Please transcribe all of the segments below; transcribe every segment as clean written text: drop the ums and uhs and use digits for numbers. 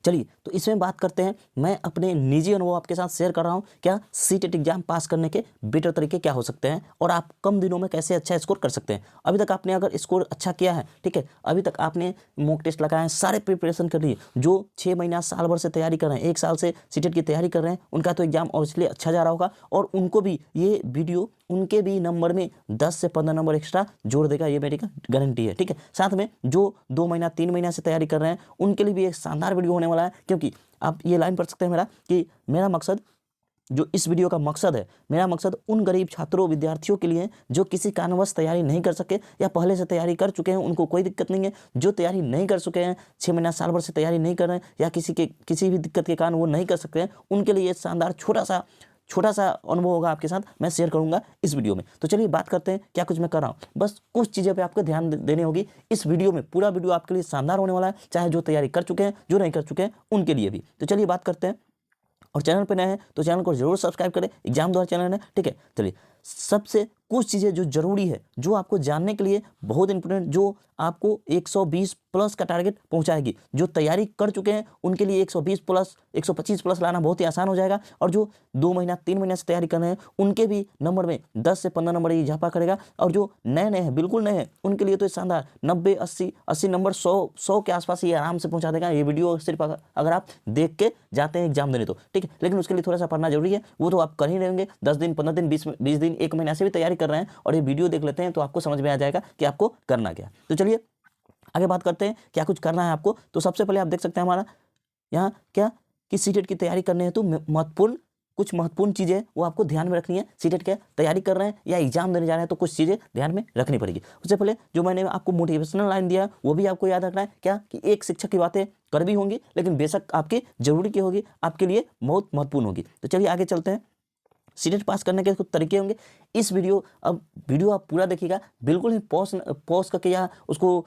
चलिए तो इसमें बात करते हैं, मैं अपने निजी अनुभव आपके साथ शेयर कर रहा हूँ, क्या सीटेट एग्जाम पास करने के बेटर तरीके क्या हो सकते हैं और आप कम दिनों में कैसे अच्छा स्कोर कर सकते हैं। अभी तक आपने अगर स्कोर अच्छा किया है, ठीक है, अभी तक आपने मॉक टेस्ट लगाए हैं, सारे प्रिपरेशन कर लिए, जो 6 महीना साल भर से तैयारी कर रहे हैं, 1 साल से सीटेट की तैयारी कर रहे हैं, उनका तो एग्जाम ऑब्वियसली अच्छा जा रहा होगा और उनको भी ये वीडियो उनके भी नंबर में 10 से 15 नंबर एक्स्ट्रा जोड़ देगा, ये मेरी गारंटी है, ठीक है। साथ में जो 2 महीना 3 महीना से तैयारी कर रहे हैं उनके लिए भी एक शानदार वीडियो होने वाला है, क्योंकि आप ये लाइन पढ़ सकते हैं मेरा कि मेरा मकसद, जो इस वीडियो का मकसद है, मेरा मकसद उन गरीब छात्रों विद्यार्थियों के लिए जो किसी कारणवश तैयारी नहीं कर सके या पहले से तैयारी कर चुके हैं, उनको कोई दिक्कत नहीं है, जो तैयारी नहीं कर चुके हैं, 6 महीना साल भर से तैयारी नहीं कर रहे हैं या किसी भी दिक्कत के कारण वो नहीं कर सकते हैं, उनके लिए ये शानदार छोटा सा अनुभव होगा आपके साथ, मैं शेयर करूंगा इस वीडियो में। तो चलिए बात करते हैं क्या कुछ मैं कर रहा हूँ। बस कुछ चीज़ें पे आपको ध्यान देनी होगी इस वीडियो में, पूरा वीडियो आपके लिए शानदार होने वाला है, चाहे जो तैयारी कर चुके हैं, जो नहीं कर चुके हैं, उनके लिए भी। तो चलिए बात करते हैं, और चैनल पे नए हैं तो चैनल को जरूर सब्सक्राइब करें, एग्जाम द्वारा चैनल है, ठीक है। चलिए सबसे कुछ चीज़ें जो जरूरी है, जो आपको जानने के लिए बहुत इंपॉर्टेंट, जो आपको 120 प्लस का टारगेट पहुंचाएगी, जो तैयारी कर चुके हैं उनके लिए 120 प्लस 125 प्लस लाना बहुत ही आसान हो जाएगा, और जो 2 महीना 3 महीना से तैयारी कर रहे हैं उनके भी नंबर में 10 से 15 नंबर ये इजाफा करेगा, और जो नए हैं, बिल्कुल नए हैं, उनके लिए तो शानदार 90 80 नंबर 100 के आसपास ये आराम से पहुंचा देगा। ये वीडियो सिर्फ अगर आप देख के जाते हैं एग्जाम देने तो, ठीक है, लेकिन उसके लिए थोड़ा सा पढ़ना जरूरी है, वो तो आप कर ही रहेंगे, 10 दिन 15 दिन 20 दिन 1 महीना से भी तैयारी कर रहे हैं और ये वीडियो देख लेते हैं तो आपको समझ में आ जाएगा कि आपको करना क्या। तो चलिए आगे बात करते हैं क्या कुछ करना है आपको। तो सबसे पहले आप देख सकते हैं हमारा यहाँ क्या कि सीटेट की तैयारी करने हेतु कुछ महत्वपूर्ण चीज़ें वो आपको ध्यान में रखनी है। सीटेट की तैयारी कर रहे हैं या एग्जाम देने जा रहे हैं तो कुछ चीज़ें ध्यान में रखनी पड़ेगी। उससे पहले जो मैंने आपको मोटिवेशनल लाइन दिया वो भी आपको याद रखना है, क्या कि एक शिक्षक की बातें कर भी होंगी लेकिन बेशक आपकी जरूरी की होगी, आपके लिए बहुत महत्वपूर्ण होगी। तो चलिए आगे चलते हैं। सीटेट पास करने के कुछ तरीके होंगे। इस वीडियो आप पूरा देखिएगा, बिल्कुल ही पॉज करके या उसको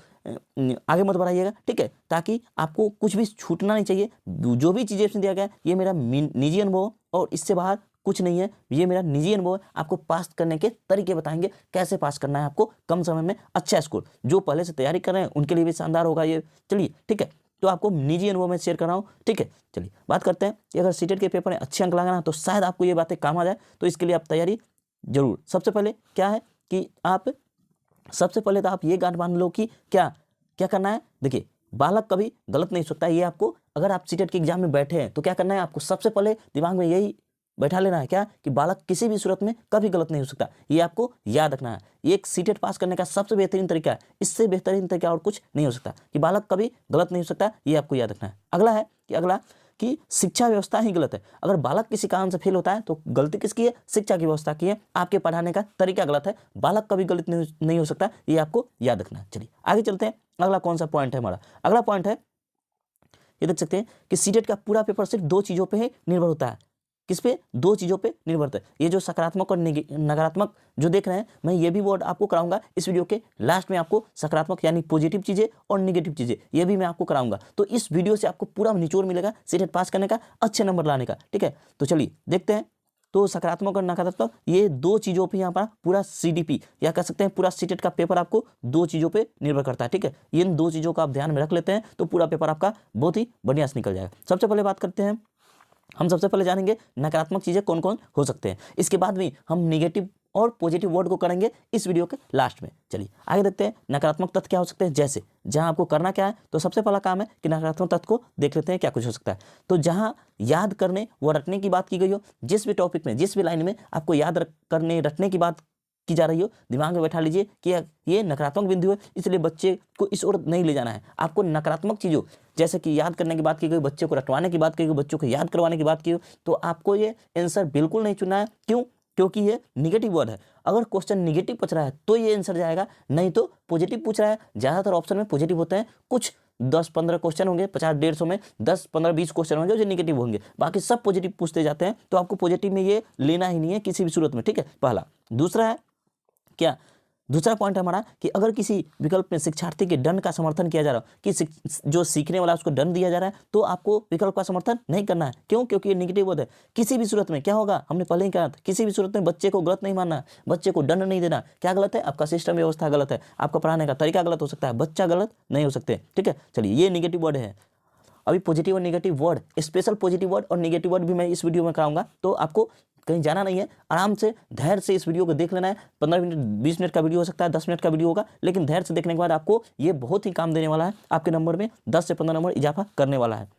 आगे मत बढ़ाइएगा, ठीक है, ताकि आपको कुछ भी छूटना नहीं चाहिए। जो भी चीज़ें इसमें दिया गया है ये मेरा निजी अनुभव और इससे बाहर कुछ नहीं है, ये मेरा निजी अनुभव है। आपको पास करने के तरीके बताएंगे, कैसे पास करना है आपको कम समय में अच्छा स्कोर। जो पहले से तैयारी कर रहे हैं उनके लिए भी शानदार होगा ये। चलिए ठीक है, तो आपको निजी अनुभव में शेयर कर रहा हूँ, ठीक है। चलिए बात करते हैं कि अगर सीटेट के पेपर में अच्छे अंक लगाना है तो शायद आपको ये बातें काम आ जाए, तो इसके लिए आप तैयारी जरूर। सबसे पहले क्या है कि सबसे पहले तो आप ये गांठ बांध लो कि क्या करना है। देखिए बालक कभी गलत नहीं हो सकता, ये आपको, अगर आप सीटेट के एग्जाम में बैठे हैं तो क्या करना है आपको, सबसे पहले दिमाग में यही बैठा लेना है क्या कि बालक किसी भी सूरत में कभी गलत नहीं हो सकता, ये आपको याद रखना है। ये एक सीटेट पास करने का सबसे बेहतरीन तरीका है, इससे बेहतरीन तरीका और कुछ नहीं हो सकता कि बालक कभी गलत नहीं हो सकता, ये आपको याद रखना है। अगला कि शिक्षा व्यवस्था ही गलत है। अगर बालक किसी कारण से फेल होता है तो गलती किसकी है, शिक्षा की व्यवस्था की है, आपके पढ़ाने का तरीका गलत है, बालक कभी गलत नहीं हो सकता, ये आपको याद रखना है। चलिए आगे चलते हैं। अगला कौन सा पॉइंट है हमारा, अगला पॉइंट है ये देख सकते हैं कि सीटेट का पूरा पेपर सिर्फ 2 चीज़ों पे ही निर्भर होता है। किस पे, 2 चीज़ों पे निर्भर होता है। ये जो सकारात्मक और नकारात्मक जो देख रहे हैं, मैं ये भी वर्ड आपको कराऊंगा इस वीडियो के लास्ट में, आपको सकारात्मक यानी पॉजिटिव चीज़ें और नेगेटिव चीज़ें ये भी मैं आपको कराऊंगा। तो इस वीडियो से आपको पूरा निचोड़ मिलेगा सीटेट पास करने का, अच्छे नंबर लाने का, ठीक है। तो चलिए देखते हैं। तो सकारात्मक और नकारात्मक ये 2 चीज़ों पे यहाँ पर पूरा सीडीपी या कह सकते हैं पूरा सीटेट का पेपर आपको 2 चीज़ों पे निर्भर करता है, ठीक है। इन 2 चीज़ों का आप ध्यान में रख लेते हैं तो पूरा पेपर आपका बहुत ही बढ़िया से निकल जाएगा। सबसे पहले बात करते हैं, हम सबसे पहले जानेंगे नकारात्मक चीज़ें कौन कौन हो सकते हैं, इसके बाद भी हम नेगेटिव और पॉजिटिव वर्ड को करेंगे इस वीडियो के लास्ट में। चलिए आगे देखते हैं नकारात्मक तथ्य क्या हो सकते हैं। जैसे जहां आपको करना क्या है, तो सबसे पहला काम है कि नकारात्मक तथ्य को देख लेते हैं क्या कुछ हो सकता है। तो जहां याद करने व रटने की बात की गई हो, जिस भी टॉपिक में जिस भी लाइन में आपको याद करने रटने की बात की जा रही हो, दिमाग में बैठा लीजिए कि ये नकारात्मक बिंदु है, इसलिए बच्चे को इस ओर नहीं ले जाना है। आपको नकारात्मक चीज़ों जैसे कि याद करने की बात की गई, बच्चे को रटवाने की बात की गई, बच्चों को याद करवाने की बात की, तो आपको ये आंसर बिल्कुल नहीं चुनना है। क्यों? क्योंकि ये निगेटिव वर्ड है। अगर क्वेश्चन निगेटिव पूछ रहा है तो ये आंसर जाएगा, नहीं तो पॉजिटिव पूछ रहा है। ज़्यादातर ऑप्शन में पॉजिटिव होते हैं, कुछ 10-15 क्वेश्चन होंगे, 50-150 में 10-15-20 क्वेश्चन होंगे जो नेगेटिव होंगे, बाकी सब पॉजिटिव पूछते जाते हैं। तो आपको पॉजिटिव में ये लेना ही नहीं है किसी भी सूरत में, ठीक है, पहला। दूसरा है क्या, दूसरा पॉइंट हमारा कि अगर किसी विकल्प में शिक्षार्थी के दंड का समर्थन किया जा रहा हो, कि जो सीखने वाला उसको दंड दिया जा रहा है, तो आपको विकल्प का समर्थन नहीं करना है। क्यों? क्योंकि ये नेगेटिव वर्ड है। किसी भी सूरत में क्या होगा, हमने पहले ही कहा था, किसी भी सूरत में बच्चे को गलत नहीं मानना, बच्चे को दंड नहीं देना। क्या गलत है? आपका सिस्टम व्यवस्था गलत है, आपका पढ़ाने का तरीका गलत हो सकता है, बच्चा गलत नहीं हो सकते, ठीक है। चलिए ये नेगेटिव वर्ड है। अभी पॉजिटिव और negative word, special positive word और नेगेटिव वर्ड भी मैं इस वीडियो में कराऊंगा, तो आपको कहीं जाना नहीं है, आराम से धैर्य से इस वीडियो को देख लेना है। 15 मिनट 20 मिनट का वीडियो हो सकता है, 10 मिनट का वीडियो होगा, लेकिन धैर्य से देखने के बाद आपको ये बहुत ही काम देने वाला है, आपके नंबर में 10 से 15 नंबर इजाफा करने वाला है।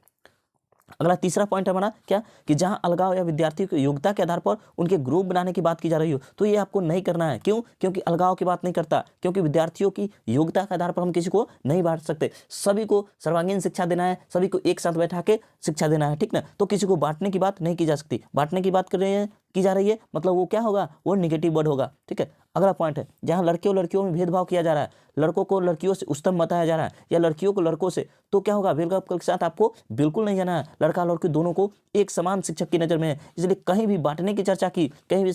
अगला तीसरा पॉइंट है हमारा क्या कि जहां अलगाव या विद्यार्थियों की योग्यता के आधार पर उनके ग्रुप बनाने की बात की जा रही हो, तो ये आपको नहीं करना है। क्यों? क्योंकि अलगाव की बात नहीं करता, क्योंकि विद्यार्थियों की योग्यता के आधार पर हम किसी को नहीं बांट सकते, सभी को सर्वांगीण शिक्षा देना है, सभी को एक साथ बैठा के शिक्षा देना है, ठीक ना। तो किसी को बांटने की बात नहीं की जा सकती, बांटने की बात कर रहे हैं की जा रही है, मतलब वो क्या होगा, वो निगेटिव वर्ड होगा, ठीक है। अगला पॉइंट है जहां लड़के और लड़कियों में भेदभाव किया जा रहा है, लड़कों को लड़कियों से उच्चतम बताया जा रहा है या लड़कियों को लड़कों से, तो क्या होगा, भेदभाव के साथ आपको बिल्कुल नहीं जाना है। लड़का लड़की दोनों को एक समान शिक्षक की नज़र में है, इसलिए कहीं भी बांटने की चर्चा की, कहीं भी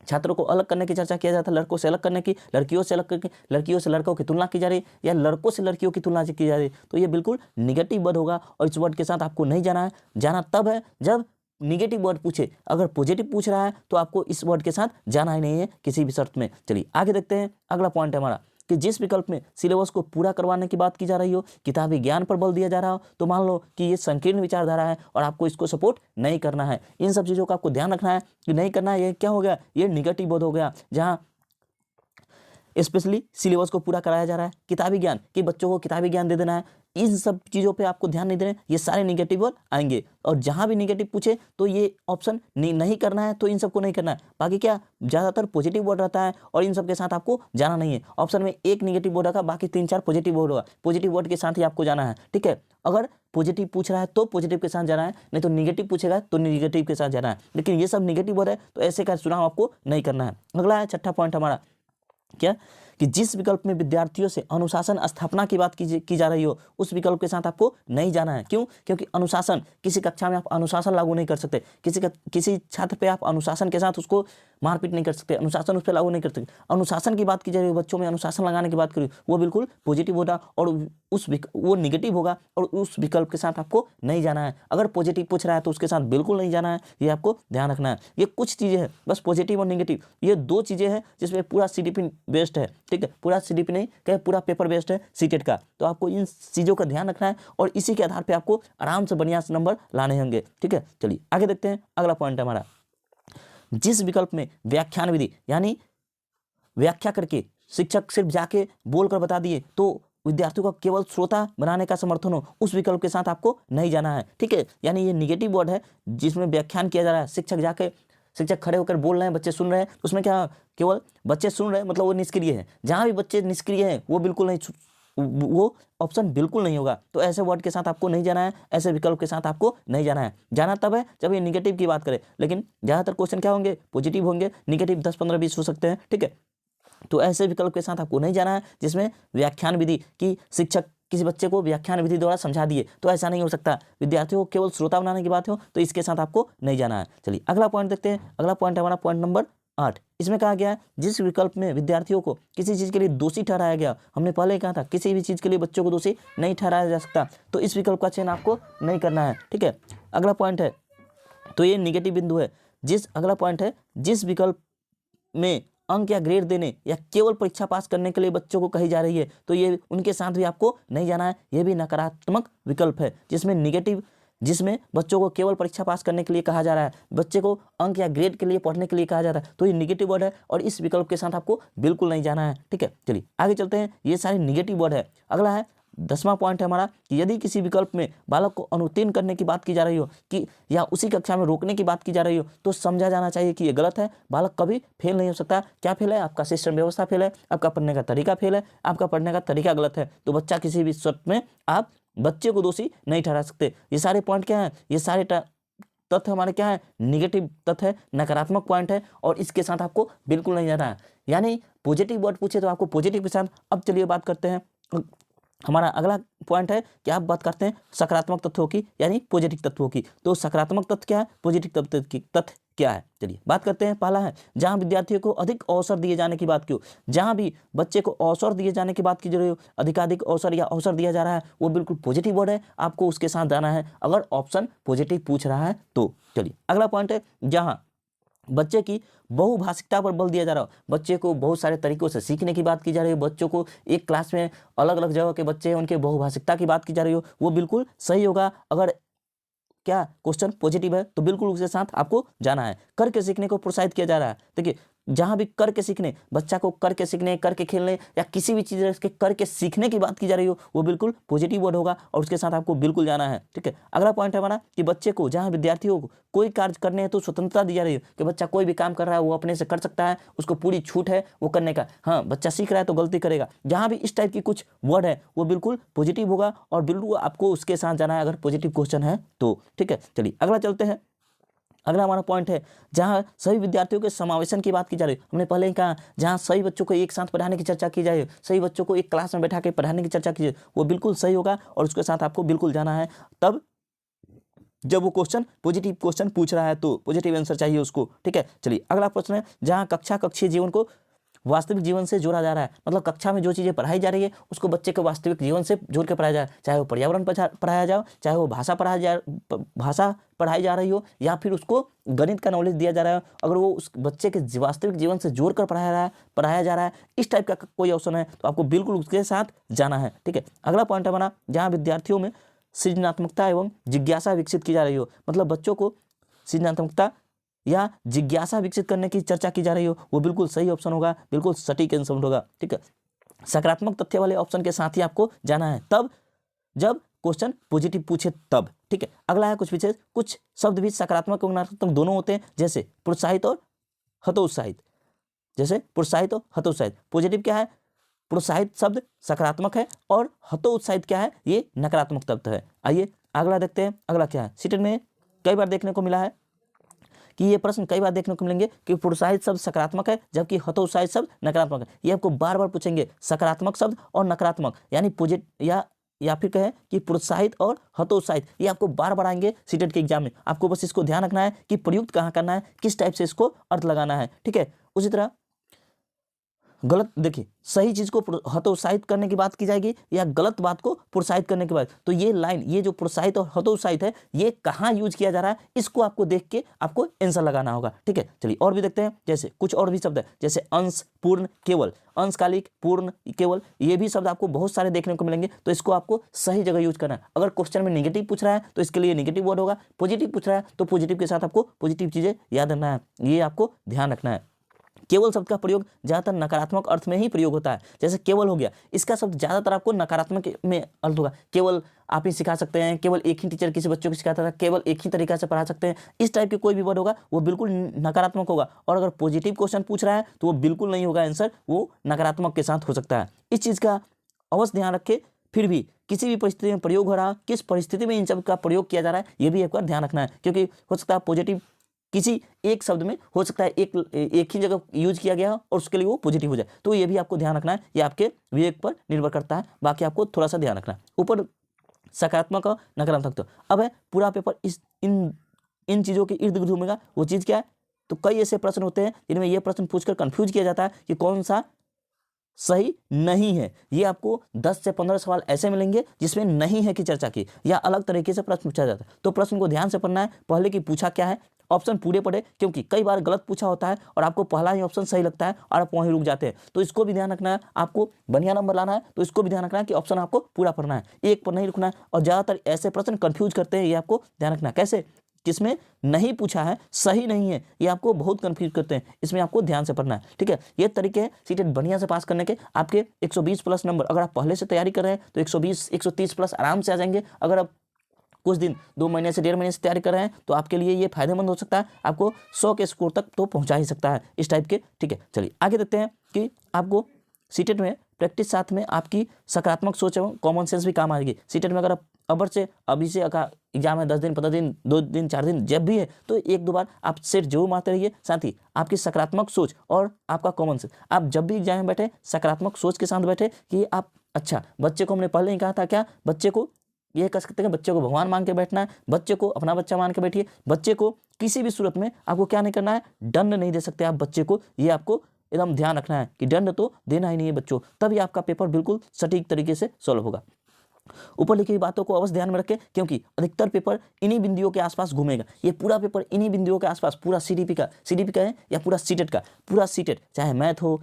छात्रों को अलग करने की चर्चा किया जाता है, लड़कों से अलग करने की, लड़कियों से अलग करके लड़कियों से लड़कों की तुलना की जा रही है या लड़कों से लड़कियों की तुलना की जा रही है, तो ये बिल्कुल निगेटिव वर्ड होगा और इस वर्ड के साथ आपको नहीं जाना है। जाना तब है जब निगेटिव वर्ड पूछे, अगर पॉजिटिव पूछ रहा है तो आपको इस वर्ड के साथ जाना ही नहीं है किसी भी शर्त में। चलिए आगे देखते हैं। अगला पॉइंट है हमारा कि जिस विकल्प में सिलेबस को पूरा करवाने की बात की जा रही हो, किताबी ज्ञान पर बल दिया जा रहा हो, तो मान लो कि ये संकीर्ण विचारधारा है और आपको इसको सपोर्ट नहीं करना है। इन सब चीज़ों का आपको ध्यान रखना है कि नहीं करना है। ये क्या हो गया, ये निगेटिव वर्ड हो गया, जहाँ स्पेशली सिलेबस को पूरा कराया जा रहा है, किताबी ज्ञान कि बच्चों को किताबी ज्ञान दे देना है, इन सब चीज़ों पे आपको ध्यान नहीं देना, ये सारे निगेटिव वर्ड आएंगे। और जहाँ भी निगेटिव पूछे तो ये ऑप्शन नहीं करना है, तो इन सबको नहीं करना है। बाकी क्या ज़्यादातर पॉजिटिव वर्ड रहता है और इन सब के साथ आपको जाना नहीं है। ऑप्शन में एक निगेटिव वर्ड रखा, बाकी 3-4 पॉजिटिव वर्ड होगा, पॉजिटिव वर्ड के साथ ही आपको जाना है, ठीक है। अगर पॉजिटिव पूछ रहा है तो पॉजिटिव के साथ जाना है, नहीं तो निगेटिव पूछेगा तो निगेटिव के साथ जाना है। लेकिन ये सब निगेटिव वर्ड है तो ऐसे का चुनाव आपको नहीं करना है। अगला है छठा पॉइंट हमारा क्या कि जिस विकल्प में विद्यार्थियों से अनुशासन स्थापना की बात की जा रही हो, उस विकल्प के साथ आपको नहीं जाना है। क्यों? क्योंकि अनुशासन, किसी कक्षा में आप अनुशासन लागू नहीं कर सकते, किसी छात्र पे आप अनुशासन के साथ उसको मारपीट नहीं कर सकते, अनुशासन उस पर लागू नहीं कर सकते। अनुशासन की बात की जा रही है, बच्चों में अनुशासन लगाने की बात करी, वो बिल्कुल पॉजिटिव होगा और वो निगेटिव होगा और उस विकल्प के साथ आपको नहीं जाना है। अगर पॉजिटिव पूछ रहा है तो उसके साथ बिल्कुल नहीं जाना है, ये आपको ध्यान रखना है। ये कुछ चीज़ें हैं बस, पॉजिटिव और निगेटिव, ये 2 चीज़ें हैं जिसमें पूरा CDP बेस्ड है, ठीक है। पूरा CDP नहीं कहे, पूरा पेपर बेस्ड है सीटेट का, तो आपको इन चीज़ों का ध्यान रखना है और इसी के आधार पर आपको आराम से बढ़िया से नंबर लाने होंगे, ठीक है। चलिए आगे देखते हैं। अगला पॉइंट है हमारा जिस विकल्प में व्याख्यान विधि यानी व्याख्या करके शिक्षक सिर्फ जाके बोलकर बता दिए तो विद्यार्थियों को केवल श्रोता बनाने का समर्थन हो, उस विकल्प के साथ आपको नहीं जाना है, ठीक है। यानी ये निगेटिव वर्ड है जिसमें व्याख्यान किया जा रहा है, शिक्षक खड़े होकर बोल रहे हैं, बच्चे सुन रहे हैं, उसमें क्या केवल बच्चे सुन रहे हैं मतलब वो निष्क्रिय है। जहाँ भी बच्चे निष्क्रिय हैं वो बिल्कुल नहीं, वो ऑप्शन बिल्कुल नहीं होगा। तो ऐसे वर्ड के साथ आपको नहीं जाना है, ऐसे विकल्प के साथ आपको नहीं जाना है। जाना तब है जब ये निगेटिव की बात करें, लेकिन ज़्यादातर क्वेश्चन क्या होंगे, पॉजिटिव होंगे, निगेटिव 10, 15, 20 हो सकते हैं, ठीक है। तो ऐसे विकल्प के साथ आपको नहीं जाना है जिसमें व्याख्यान विधि की शिक्षक किसी बच्चे को व्याख्यान विधि द्वारा समझा दिए, तो ऐसा नहीं हो सकता। विद्यार्थियों को केवल श्रोता बनाने की बात हो तो इसके साथ आपको नहीं जाना है। चलिए अगला पॉइंट देखते हैं। अगला पॉइंट है हमारा पॉइंट नंबर 8। इसमें कहा गया है जिस विकल्प में विद्यार्थियों को किसी चीज़ के लिए दोषी ठहराया गया, हमने पहले ही कहा था किसी भी चीज़ के लिए बच्चों को दोषी नहीं ठहराया जा सकता, तो इस विकल्प का चयन आपको नहीं करना है, ठीक है। अगला पॉइंट है तो ये निगेटिव बिंदु है। अगला पॉइंट है जिस विकल्प में अंक या ग्रेड देने या केवल परीक्षा पास करने के लिए बच्चों को कही जा रही है, तो ये उनके साथ भी आपको नहीं जाना है। ये भी नकारात्मक विकल्प है जिसमें बच्चों को केवल परीक्षा पास करने के लिए कहा जा रहा है, बच्चे को अंक या ग्रेड के लिए पढ़ने के लिए कहा जा रहा है, तो ये निगेटिव वर्ड है और इस विकल्प के साथ आपको बिल्कुल नहीं जाना है, ठीक है। चलिए आगे चलते हैं। ये सारे निगेटिव वर्ड है। अगला है 10वां पॉइंट है हमारा कि यदि किसी विकल्प में बालक को अनुत्तीर्ण करने की बात की जा रही हो कि या उसी कक्षा में रोकने की बात की जा रही हो, तो समझा जाना चाहिए कि ये गलत है। बालक कभी फेल नहीं हो सकता। क्या फेल है? आपका सिस्टम व्यवस्था फेल है, आपका पढ़ने का तरीका फेल है, आपका पढ़ने का तरीका गलत है। तो बच्चा किसी भी शर्त में आप बच्चे को दोषी नहीं ठहरा सकते। ये सारे पॉइंट क्या हैं? ये सारे तथ्य हमारे क्या है? निगेटिव तथ्य है, नकारात्मक पॉइंट है और इसके साथ आपको बिल्कुल नहीं जाना है। यानी पॉजिटिव वर्ड पूछे तो आपको पॉजिटिव के साथ। अब चलिए बात करते हैं, हमारा अगला पॉइंट है कि आप बात करते हैं सकारात्मक तत्वों की यानी पॉजिटिव तत्वों की। तो सकारात्मक तत्व क्या है, पॉजिटिव तथ्य क्या है, चलिए बात करते हैं। पहला है जहां विद्यार्थियों को अधिक अवसर दिए जाने की बात क्यों, जहां भी बच्चे को अवसर दिए जाने की बात की जा रही हो, अधिकाधिक अवसर या अवसर दिया जा रहा है, वो बिल्कुल पॉजिटिव वर्ड है, आपको उसके साथ जाना है अगर ऑप्शन पॉजिटिव पूछ रहा है तो। चलिए अगला पॉइंट है जहां बच्चे की बहुभाषिकता पर बल दिया जा रहा हो, बच्चे को बहुत सारे तरीकों से सीखने की बात की जा रही है, बच्चों को एक क्लास में अलग अलग जगह के बच्चे हैं उनके बहुभाषिकता की बात की जा रही हो, वो बिल्कुल सही होगा। अगर क्या क्वेश्चन पॉजिटिव है तो बिल्कुल उसके साथ आपको जाना है। करके सीखने को प्रोत्साहित किया जा रहा है। देखिए जहां भी करके सीखने, बच्चा को करके सीखने, करके खेलने या किसी भी चीज़ के करके सीखने की बात की जा रही हो वो बिल्कुल पॉजिटिव वर्ड होगा और उसके साथ आपको बिल्कुल जाना है। ठीक है, अगला पॉइंट है हमारा कि बच्चे को, जहां विद्यार्थियों को कोई कार्य करने है तो स्वतंत्रता दी जा रही है कि बच्चा कोई भी काम कर रहा है वो अपने से कर सकता है, उसको पूरी छूट है वो करने का। हाँ, बच्चा सीख रहा है तो गलती करेगा, जहां भी इस टाइप की कुछ वर्ड है वो बिल्कुल पॉजिटिव होगा और बिल्कुल आपको उसके साथ जाना है अगर पॉजिटिव क्वेश्चन है तो। ठीक है, चलिए अगला चलते हैं। अगला हमारा पॉइंट है जहां सभी विद्यार्थियों के समावेशन की बात की जा रही है। हमने पहले ही कहा जहां सभी बच्चों को एक साथ पढ़ाने की चर्चा की जाए, सभी बच्चों को एक क्लास में बैठा के पढ़ाने की चर्चा की जाए, वो बिल्कुल सही होगा और उसके साथ आपको बिल्कुल जाना है। तब जब वो क्वेश्चन पॉजिटिव क्वेश्चन पूछ रहा है तो पॉजिटिव आंसर चाहिए उसको। ठीक है, चलिए अगला प्रश्न है जहां कक्षा कक्षीय जीवन को वास्तविक जीवन से जोड़ा जा रहा है, मतलब कक्षा में जो चीज़ें पढ़ाई जा रही है उसको बच्चे को वास्तविक जीवन से जोड़ के पढ़ाया जाए, चाहे वो पर्यावरण पढ़ाया जाए, चाहे वो भाषा पढ़ाई जा रही हो या फिर उसको गणित का नॉलेज दिया जा रहा है, अगर वो उस बच्चे के वास्तविक जीवन से जोड़कर पढ़ाया जा रहा है, इस टाइप का कोई ऑप्शन है तो आपको बिल्कुल उसके साथ जाना है। ठीक है, अगला पॉइंट है हमारा जहाँ विद्यार्थियों में सृजनात्मकता एवं जिज्ञासा विकसित की जा रही हो, मतलब बच्चों को सृजनात्मकता या जिज्ञासा विकसित करने की चर्चा की जा रही हो, वो बिल्कुल सही ऑप्शन होगा, बिल्कुल सटीक आंसर होगा। ठीक है, सकारात्मक तथ्य वाले ऑप्शन के साथ ही आपको जाना है, तब जब क्वेश्चन पॉजिटिव पूछे तब। ठीक है, अगला है कुछ विशेष, कुछ शब्द भी सकारात्मक और नकारात्मक दोनों होते हैं, जैसे प्रोत्साहित और हतोत्साहित। जैसे प्रोत्साहित और हतोत्साहित, पॉजिटिव क्या है, प्रोत्साहित शब्द सकारात्मक है और हतोत्साहित क्या है, ये नकारात्मक तत्व है। आइए अगला देखते हैं, अगला क्या है। सीटेट में कई बार देखने को मिला है कि ये प्रश्न कई बार देखने को मिलेंगे कि प्रोत्साहित शब्द सकारात्मक है जबकि हतोत्साहित शब्द नकारात्मक है। ये आपको बार बार पूछेंगे, सकारात्मक शब्द और नकारात्मक यानी पॉजिटिव या फिर कहें कि प्रोत्साहित और हतोत्साहित, ये आपको बार बार आएंगे सीटेट के एग्जाम में। आपको बस इसको ध्यान रखना है कि प्रयुक्त कहाँ करना है, किस टाइप से इसको अर्थ लगाना है। ठीक है, उसी तरह गलत, देखिए सही चीज को हतोत्साहित करने की बात की जाएगी या गलत बात को प्रोत्साहित करने की बात, तो ये लाइन, ये जो प्रोत्साहित और हतोत्साहित है ये कहाँ यूज किया जा रहा है, इसको आपको देख के आपको आंसर लगाना होगा। ठीक है, चलिए और भी देखते हैं, जैसे कुछ और भी शब्द है जैसे अंश, पूर्ण, केवल, अंशकालिक, पूर्ण, केवल, ये भी शब्द आपको बहुत सारे देखने को मिलेंगे, तो इसको आपको सही जगह यूज करना है। अगर क्वेश्चन में नेगेटिव पूछ रहा है तो इसके लिए नेगेटिव वर्ड होगा, पॉजिटिव पूछ रहा है तो पॉजिटिव के साथ आपको पॉजिटिव चीजें याद रखना है, ये आपको ध्यान रखना है। केवल शब्द का प्रयोग ज्यादातर नकारात्मक अर्थ में ही प्रयोग होता है, जैसे केवल हो गया, इसका शब्द ज्यादातर आपको नकारात्मक में अर्थ होगा। केवल आप ही सिखा सकते हैं, केवल एक ही टीचर किसी बच्चों को सिखाता था, केवल एक ही तरीका से पढ़ा सकते हैं, इस टाइप के कोई भी वर्ड होगा वो बिल्कुल नकारात्मक होगा। और अगर पॉजिटिव क्वेश्चन पूछ रहा है तो वो बिल्कुल नहीं होगा आंसर, वो नकारात्मक के साथ हो सकता है। इस चीज का अवश्य ध्यान रखें। फिर भी किसी भी परिस्थिति में प्रयोग हो रहा, किस परिस्थिति में इन सब का प्रयोग किया जा रहा है, ये भी एक बार ध्यान रखना है, क्योंकि हो सकता है पॉजिटिव किसी एक शब्द में हो सकता है एक ही जगह यूज किया गया और उसके लिए वो पॉजिटिव हो जाए, तो ये भी आपको ध्यान रखना है, ये आपके विवेक पर निर्भर करता है, बाकी आपको थोड़ा सा ध्यान रखना है। ऊपर सकारात्मक और नकारात्मक, तो अब है पूरा पेपर इन चीज़ों के इर्द गिर्द घूमेगा। वो चीज़ क्या है, तो कई ऐसे प्रश्न होते हैं जिनमें ये प्रश्न पूछकर कंफ्यूज किया जाता है कि कौन सा सही नहीं है। ये आपको 10 से 15 सवाल ऐसे मिलेंगे जिसमें नहीं है की चर्चा की या अलग तरीके से प्रश्न पूछा जाता है, तो प्रश्न को ध्यान से पढ़ना है, पहले कि पूछा क्या है, ऑप्शन पूरे पढ़े, क्योंकि कई बार गलत पूछा होता है और आपको पहला ही ऑप्शन सही लगता है और आप वहीं रुक जाते हैं, तो इसको भी ध्यान रखना है। आपको बढ़िया नंबर लाना है तो इसको भी ध्यान रखना है कि ऑप्शन आपको पूरा पढ़ना है, एक पर नहीं रुकना है। और ज़्यादातर ऐसे प्रश्न कंफ्यूज करते हैं, ये आपको ध्यान रखना है। कैसे, जिसमें नहीं पूछा है, सही नहीं है, ये आपको बहुत कंफ्यूज करते हैं, इसमें आपको ध्यान से पढ़ना है। ठीक है, ये तरीके हैं सीटेट बढ़िया से पास करने के। आपके 120 प्लस नंबर अगर आप पहले से तैयारी कर रहे हैं तो 120 130 प्लस आराम से आ जाएंगे। अगर आप कुछ दिन 2 महीने से 1.5 महीने से तैयारी कर रहे हैं तो आपके लिए ये फायदेमंद हो सकता है, आपको 100 के स्कोर तक तो पहुंचा ही सकता है इस टाइप के। ठीक है, चलिए आगे देखते हैं कि आपको सीटेट में प्रैक्टिस साथ में आपकी सकारात्मक सोच एवं कॉमन सेंस भी काम आएगी। सीटेट में अगर आप अबर से अभी से एग्जाम है 10 दिन 15 दिन 2 दिन 4 दिन जब भी है तो 1-2 बार आप सेट जरूर मारते रहिए। साथ ही आपकी सकारात्मक सोच और आपका कॉमन सेंस, आप जब भी एग्जाम में बैठे सकारात्मक सोच के साथ बैठे कि आप, अच्छा बच्चे को हमने पहले ही कहा था क्या, बच्चे को ये कह सकते हैं, बच्चे को भगवान मान के बैठना है, बच्चे को अपना बच्चा मान के बैठिए, बच्चे को किसी भी सूरत में आपको क्या नहीं करना है, दंड नहीं दे सकते आप बच्चे को, ये आपको एकदम ध्यान रखना है कि दंड तो देना ही नहीं है बच्चों, तभी आपका पेपर बिल्कुल सटीक तरीके से सॉल्व होगा। ऊपर लिखी हुई बातों को अवश्य ध्यान में रखें, क्योंकि अधिकतर पेपर इन्हीं बिंदुओं के आसपास घूमेगा। ये पूरा पेपर इन्हीं बिंदुओं के आसपास, पूरा सीडीपी का है या पूरा सीटेट का, पूरा सीटेट, चाहे मैथ हो,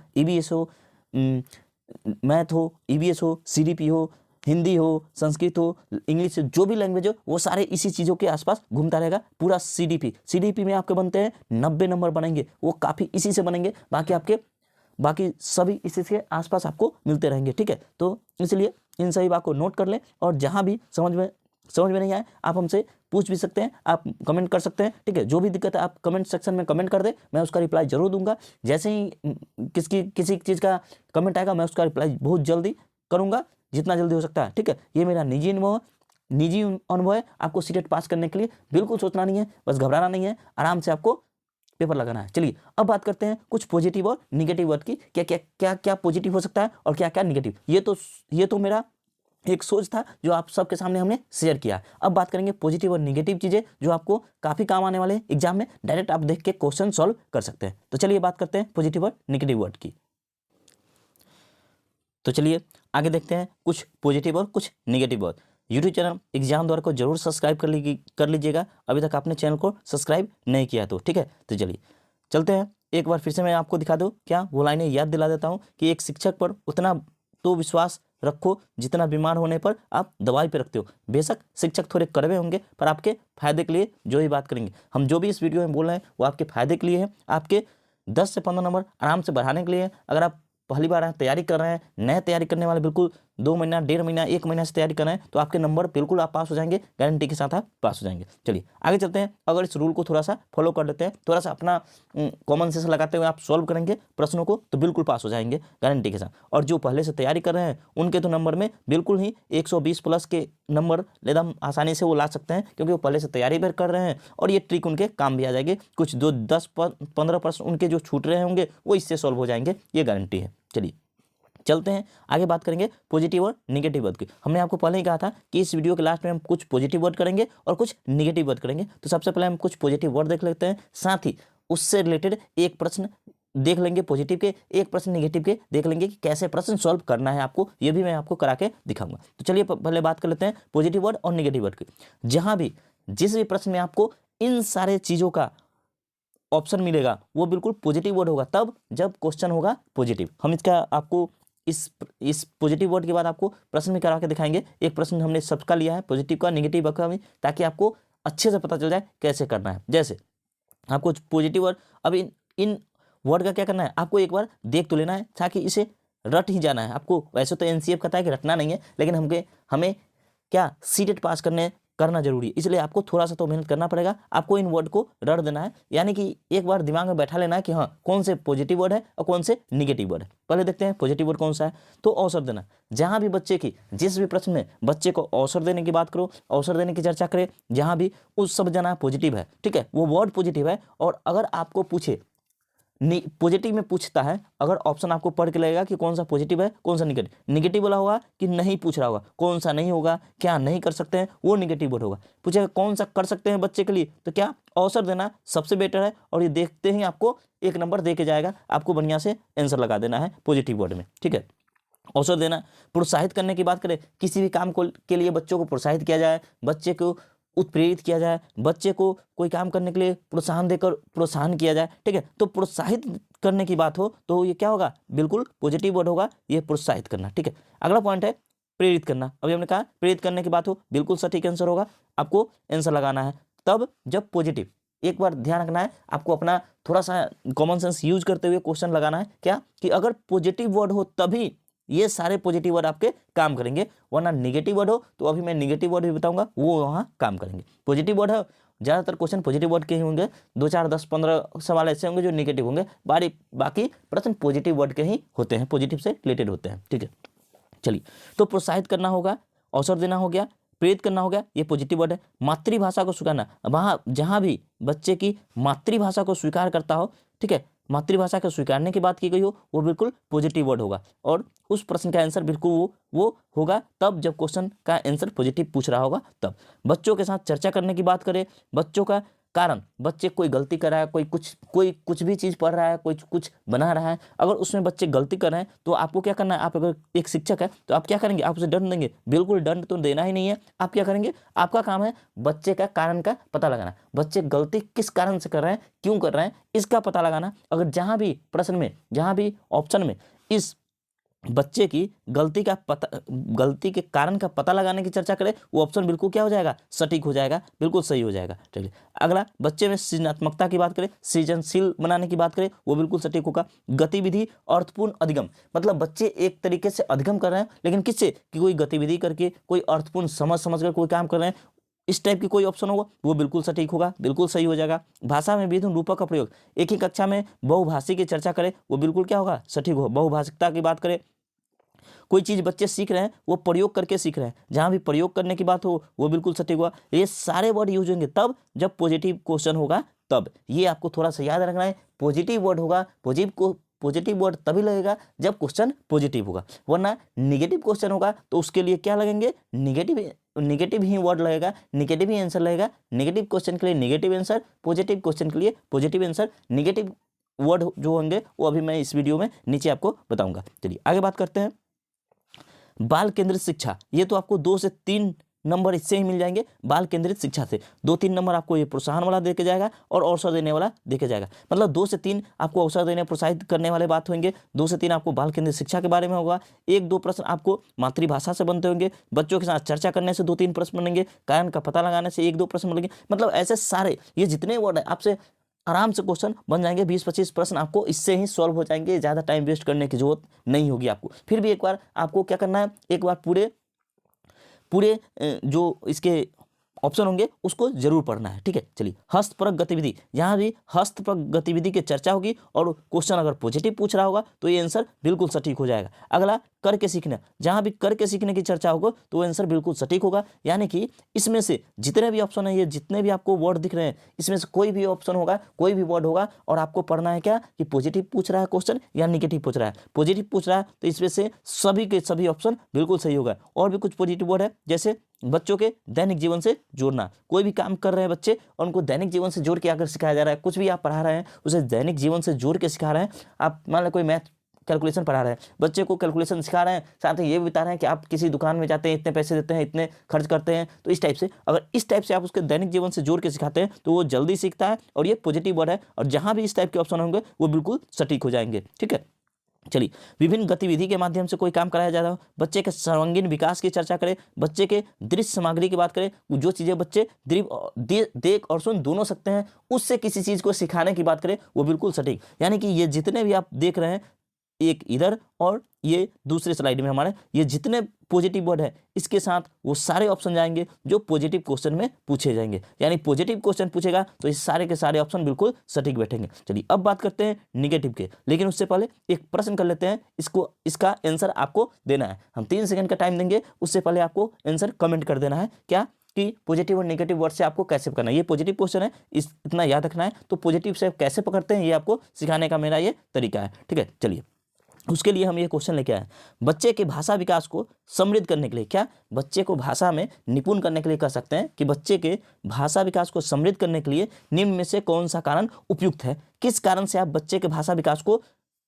ईवीएस हो, सीडीपी हो, हिंदी हो, संस्कृत हो, इंग्लिश, जो भी लैंग्वेज हो, वो सारे इसी चीज़ों के आसपास घूमता रहेगा। पूरा सीडीपी में आपके बनते हैं 90 नंबर बनेंगे, वो काफ़ी इसी से बनेंगे, बाकी सभी इसी के आसपास आपको मिलते रहेंगे। ठीक है, तो इसलिए इन सभी बात को नोट कर लें, और जहाँ भी समझ में नहीं आए आप हमसे पूछ भी सकते हैं, आप कमेंट कर सकते हैं। ठीक है, जो भी दिक्कत है आप कमेंट सेक्शन में कमेंट कर दें, मैं उसका रिप्लाई जरूर दूंगा। जैसे ही किसी चीज़ का कमेंट आएगा मैं उसका रिप्लाई बहुत जल्दी करूंगा, जितना जल्दी हो सकता है। ठीक है, ये मेरा निजी अनुभव है। आपको सीटेट पास करने के लिए बिल्कुल सोचना नहीं है, बस घबराना नहीं है, आराम से आपको पेपर लगाना है। चलिए अब बात करते हैं कुछ पॉजिटिव और निगेटिव वर्ड की, क्या पॉजिटिव हो सकता है और क्या क्या निगेटिव। ये तो मेरा एक सोच था जो आप सबके सामने हमने शेयर किया। अब बात करेंगे पॉजिटिव और निगेटिव चीज़ें जो आपको काफ़ी काम आने वाले एग्जाम में, डायरेक्ट आप देख के क्वेश्चन सॉल्व कर सकते हैं। तो चलिए बात करते हैं पॉजिटिव और निगेटिव वर्ड की। तो चलिए आगे देखते हैं कुछ पॉजिटिव और कुछ negative word. YouTube channel exam द्वारा को जरूर सब्सक्राइब कर लीजिएगा, अभी तक आपने चैनल को सब्सक्राइब नहीं किया तो। ठीक है, तो चलिए चलते हैं, एक बार फिर से मैं आपको दिखा दूं, क्या वो लाइनें याद दिला देता हूं कि एक शिक्षक पर उतना तो विश्वास रखो जितना बीमार होने पर आप दवाई पे रखते हो। बेशक शिक्षक थोड़े कड़वे होंगे, पर आपके फायदे के लिए जो ही बात करेंगे, हम जो भी इस वीडियो में बोल रहे हैं वो आपके फायदे के लिए है, आपके 10 से 15 नंबर आराम से बढ़ाने के लिए है। अगर आप पहली बार तैयारी कर रहे हैं, नए तैयारी करने वाले बिल्कुल 2 महीना, 1.5 महीना, 1 महीना से तैयारी कर रहे हैं, तो आपके नंबर बिल्कुल आप पास हो जाएंगे, गारंटी के साथ आप पास हो जाएंगे। चलिए आगे चलते हैं। अगर इस रूल को थोड़ा सा फॉलो कर लेते हैं, थोड़ा सा अपना कॉमन सेंस लगाते हुए आप सॉल्व करेंगे प्रश्नों को, तो बिल्कुल पास हो जाएंगे गारंटी के साथ। और जो पहले से तैयारी कर रहे हैं उनके तो नंबर में बिल्कुल ही 120 प्लस के नंबर एकदम आसानी से वो ला सकते हैं, क्योंकि वो पहले से तैयारी भी कर रहे हैं और ये ट्रिक उनके काम भी आ जाएगी। कुछ 10-15% उनके जो छूट रहे होंगे वो इससे सॉल्व हो जाएंगे, ये गारंटी है। चलिए चलते हैं आगे, बात करेंगे पॉजिटिव और निगेटिव वर्ड की। हमने आपको पहले ही कहा था कि इस वीडियो के लास्ट में हम कुछ पॉजिटिव वर्ड करेंगे और कुछ निगेटिव वर्ड करेंगे। तो सबसे पहले हम कुछ पॉजिटिव वर्ड देख लेते हैं, साथ ही उससे रिलेटेड एक प्रश्न देख लेंगे पॉजिटिव के, एक प्रश्न निगेटिव के देख लेंगे कि कैसे प्रश्न सॉल्व करना है आपको, ये भी मैं आपको करा के दिखाऊंगा। तो चलिए पहले बात कर लेते हैं पॉजिटिव वर्ड और निगेटिव वर्ड की। जहां भी जिस भी प्रश्न में आपको इन सारे चीज़ों का ऑप्शन मिलेगा वो बिल्कुल पॉजिटिव वर्ड होगा, तब जब क्वेश्चन होगा पॉजिटिव। हम इसका आपको इस पॉजिटिव वर्ड के बाद आपको प्रश्न भी करा के दिखाएंगे। एक प्रश्न हमने सबका लिया है, पॉजिटिव का, निगेटिव का भी, ताकि आपको अच्छे से पता चल जाए कैसे करना है। जैसे आपको पॉजिटिव वर्ड, अब इन वर्ड का क्या करना है, आपको एक बार देख तो लेना है, ताकि इसे रट ही जाना है आपको। वैसे तो एनसीएफ कहता है कि रटना नहीं है, लेकिन हमें क्या सीटेट पास करना जरूरी है, इसलिए आपको थोड़ा सा तो मेहनत करना पड़ेगा। आपको इन वर्ड को रट देना है, यानी कि एक बार दिमाग में बैठा लेना है कि हाँ कौन से पॉजिटिव वर्ड है और कौन से निगेटिव वर्ड है। पहले देखते हैं पॉजिटिव वर्ड कौन सा है। तो अवसर देना, जहां भी बच्चे की जिस भी प्रश्न में बच्चे को अवसर देने की बात करो, अवसर देने की चर्चा करें, जहां भी उस सब जना पॉजिटिव है। ठीक है, वो वर्ड पॉजिटिव है। और अगर आपको पूछे पॉजिटिव में पूछता है, अगर ऑप्शन आपको पढ़ के लगेगा कि कौन सा पॉजिटिव है कौन सा निगेटिव वाला होगा कि नहीं पूछ रहा होगा, कौन सा नहीं होगा, क्या नहीं कर सकते हैं, वो निगेटिव वर्ड होगा। पूछेगा कौन सा कर सकते हैं बच्चे के लिए, तो क्या अवसर देना सबसे बेटर है, और ये देखते ही आपको 1 नंबर दे के जाएगा। आपको बढ़िया से आंसर लगा देना है पॉजिटिव वर्ड में। ठीक है, अवसर देना। प्रोत्साहित करने की बात करें, किसी भी काम के लिए बच्चों को प्रोत्साहित किया जाए, बच्चे को उत्प्रेरित किया जाए, बच्चे को कोई काम करने के लिए प्रोत्साहन देकर प्रोत्साहन किया जाए। ठीक है, तो प्रोत्साहित करने की बात हो तो ये क्या होगा, बिल्कुल पॉजिटिव वर्ड होगा, ये प्रोत्साहित करना। ठीक है, अगला पॉइंट है प्रेरित करना। अभी हमने कहा प्रेरित करने की बात हो, बिल्कुल सटीक आंसर होगा, आपको आंसर लगाना है तब जब पॉजिटिव। एक बार ध्यान रखना है, आपको अपना थोड़ा सा कॉमन सेंस यूज करते हुए क्वेश्चन लगाना है, क्या कि अगर पॉजिटिव वर्ड हो तभी ये सारे पॉजिटिव वर्ड आपके काम करेंगे, वरना निगेटिव वर्ड हो तो अभी मैं निगेटिव वर्ड भी बताऊंगा, वो वहां काम करेंगे। पॉजिटिव वर्ड है, ज़्यादातर क्वेश्चन पॉजिटिव वर्ड के ही होंगे, 2, 4, 10, 15 सवाल ऐसे होंगे जो निगेटिव होंगे, बाकी प्रश्न पॉजिटिव वर्ड के ही होते हैं, पॉजिटिव से रिलेटेड होते हैं। ठीक है, चलिए तो प्रोत्साहित करना होगा, अवसर देना हो गया, प्रेरित करना हो गया, ये पॉजिटिव वर्ड है। मातृभाषा को स्वीकारना, वहाँ जहाँ भी बच्चे की मातृभाषा को स्वीकार करता हो, ठीक है, मातृभाषा को स्वीकारने की बात की गई हो, वो बिल्कुल पॉजिटिव वर्ड होगा, और उस प्रश्न का आंसर बिल्कुल वो होगा तब जब क्वेश्चन का आंसर पॉजिटिव पूछ रहा होगा तब। बच्चों के साथ चर्चा करने की बात करें, बच्चों का कारण, बच्चे कोई गलती कर रहा है, कोई कुछ भी चीज़ पढ़ रहा है, कोई कुछ बना रहा है, अगर उसमें बच्चे गलती कर रहे हैं तो आपको क्या करना है, आप अगर एक शिक्षक है तो आप क्या करेंगे, आप उसे दंड देंगे? बिल्कुल दंड तो देना ही नहीं है। आप क्या करेंगे, आपका काम है बच्चे का कारण का पता लगाना, बच्चे गलती किस कारण से कर रहे हैं, क्यों कर रहे हैं, इसका पता लगाना। अगर जहाँ भी प्रश्न में, जहाँ भी ऑप्शन में इस बच्चे की गलती के कारण का पता लगाने की चर्चा करें, वो ऑप्शन बिल्कुल क्या हो जाएगा, सटीक हो जाएगा, बिल्कुल सही हो जाएगा। चलिए अगला, बच्चे में सृजनात्मकता की बात करें, सृजनशील बनाने की बात करें, वो बिल्कुल सटीक होगा। गतिविधि अर्थपूर्ण अधिगम, मतलब बच्चे एक तरीके से अधिगम कर रहे हैं, लेकिन किससे, कि कोई गतिविधि करके, कोई अर्थपूर्ण समझ कर कोई काम कर रहे हैं, इस टाइप की कोई ऑप्शन होगा वो बिल्कुल सटीक होगा, बिल्कुल सही हो जाएगा। भाषा में विभिन्न रूपों का प्रयोग, एक ही कक्षा में बहुभाषी की चर्चा करें, वो बिल्कुल क्या होगा, सटीक होगा। बहुभाषिकता की बात करें, कोई चीज़ बच्चे सीख रहे हैं वो प्रयोग करके सीख रहे हैं, जहाँ भी प्रयोग करने की बात हो वो बिल्कुल सटीक हुआ। ये सारे वर्ड यूज होंगे तब जब पॉजिटिव क्वेश्चन होगा, तब ये आपको थोड़ा सा याद रखना है। पॉजिटिव वर्ड होगा, पॉजिटिव वर्ड तभी लगेगा जब क्वेश्चन पॉजिटिव होगा, वरना निगेटिव क्वेश्चन होगा तो उसके लिए क्या लगेंगे, निगेटिव ही वर्ड लगेगा, निगेटिव ही आंसर लगेगा। निगेटिव क्वेश्चन के लिए निगेटिव आंसर, पॉजिटिव क्वेश्चन के लिए पॉजिटिव आंसर। निगेटिव वर्ड जो होंगे वो अभी मैं इस वीडियो में नीचे आपको बताऊंगा। चलिए आगे बात करते हैं। बाल केंद्रित शिक्षा, ये तो आपको 2 से 3 नंबर इससे ही मिल जाएंगे। बाल केंद्रित शिक्षा से 2-3 नंबर आपको ये प्रोत्साहन वाला देके जाएगा और अवसर देने वाला देके जाएगा। मतलब 2 से 3 आपको अवसर देने, प्रोत्साहित करने वाले बात होंगे। 2 से 3 आपको बाल केंद्रित शिक्षा के बारे में होगा। 1-2 प्रश्न आपको मातृभाषा से बनते होंगे। बच्चों के साथ चर्चा करने से 2-3 प्रश्न बनेंगे। कारण का पता लगाने से 1-2 प्रश्न बनेंगे। मतलब ऐसे सारे ये जितने वर्ड है आपसे आराम से क्वेश्चन बन जाएंगे। 20-25 प्रश्न आपको इससे ही सॉल्व हो जाएंगे। ज़्यादा टाइम वेस्ट करने की जरूरत नहीं होगी आपको। फिर भी एक बार आपको क्या करना है, एक बार पूरे जो इसके ऑप्शन होंगे उसको जरूर पढ़ना है, ठीक है। चलिए, हस्तपरक गतिविधि, यहाँ भी हस्तपरक गतिविधि की चर्चा होगी और क्वेश्चन अगर पॉजिटिव पूछ रहा होगा तो ये आंसर बिल्कुल सटीक हो जाएगा। अगला, करके सीखना, जहाँ भी करके सीखने की चर्चा होगा तो वो आंसर बिल्कुल सटीक होगा। यानी कि इसमें से जितने भी ऑप्शन है, ये जितने भी आपको वर्ड दिख रहे हैं, इसमें से कोई भी ऑप्शन होगा, कोई भी वर्ड होगा और आपको पढ़ना है क्या, कि पॉजिटिव पूछ रहा है क्वेश्चन या निगेटिव पूछ रहा है। पॉजिटिव पूछ रहा है तो इसमें से सभी के सभी ऑप्शन बिल्कुल सही होगा। और भी कुछ पॉजिटिव वर्ड है, जैसे बच्चों के दैनिक जीवन से जोड़ना। कोई भी काम कर रहे हैं बच्चे और उनको दैनिक जीवन से जोड़ के अगर सिखाया जा रहा है, कुछ भी आप पढ़ा रहे हैं उसे दैनिक जीवन से जोड़ के सिखा रहे हैं। आप मान लो कोई मैथ कैलकुलेशन पढ़ा रहे हैं, बच्चे को कैलकुलेशन सिखा रहे हैं, साथ ही ये भी बता रहे हैं कि आप किसी दुकान में जाते हैं, इतने पैसे देते हैं, इतने खर्च करते हैं। तो इस टाइप से, अगर इस टाइप से आप उसके दैनिक जीवन से जोड़ के सिखाते हैं तो वो जल्दी सीखता है और ये पॉजिटिव वर्ड है। और जहाँ भी इस टाइप के ऑप्शन होंगे वो बिल्कुल सटीक हो जाएंगे, ठीक है। चलिए, विभिन्न गतिविधि के माध्यम से कोई काम कराया जा रहा हो, बच्चे के सर्वांगीण विकास की चर्चा करें, बच्चे के दृश्य सामग्री की बात करें, जो चीज़ें बच्चे देख और सुन दोनों सकते हैं, उससे किसी चीज़ को सिखाने की बात करें, वो बिल्कुल सटीक। यानी कि ये जितने भी आप देख रहे हैं, एक इधर और ये दूसरे स्लाइड में हमारे, ये जितने पॉजिटिव वर्ड है इसके साथ वो सारे ऑप्शन जाएंगे जो पॉजिटिव क्वेश्चन में पूछे जाएंगे। यानी पॉजिटिव क्वेश्चन पूछेगा तो ये सारे के सारे ऑप्शन बिल्कुल सटीक बैठेंगे। चलिए, अब बात करते हैं निगेटिव के, लेकिन उससे पहले एक प्रश्न कर लेते हैं। इसका आंसर आपको देना है। हम 3 सेकंड का टाइम देंगे, उससे पहले आपको आंसर कमेंट कर देना है क्या, कि पॉजिटिव और नेगेटिव वर्ड से आपको कैसे पकड़ना है। ये पॉजिटिव क्वेश्चन है, इतना याद रखना है। तो पॉजिटिव से कैसे पकड़ते हैं ये आपको सिखाने का मेरा ये तरीका है, ठीक है। चलिए, उसके लिए हम ये क्वेश्चन लेके आए, बच्चे के भाषा विकास को समृद्ध करने के लिए, क्या बच्चे को भाषा में निपुण करने के लिए कह सकते हैं कि बच्चे के भाषा विकास को समृद्ध करने के लिए निम्न में से कौन सा कारण उपयुक्त है। किस कारण से आप बच्चे के भाषा विकास को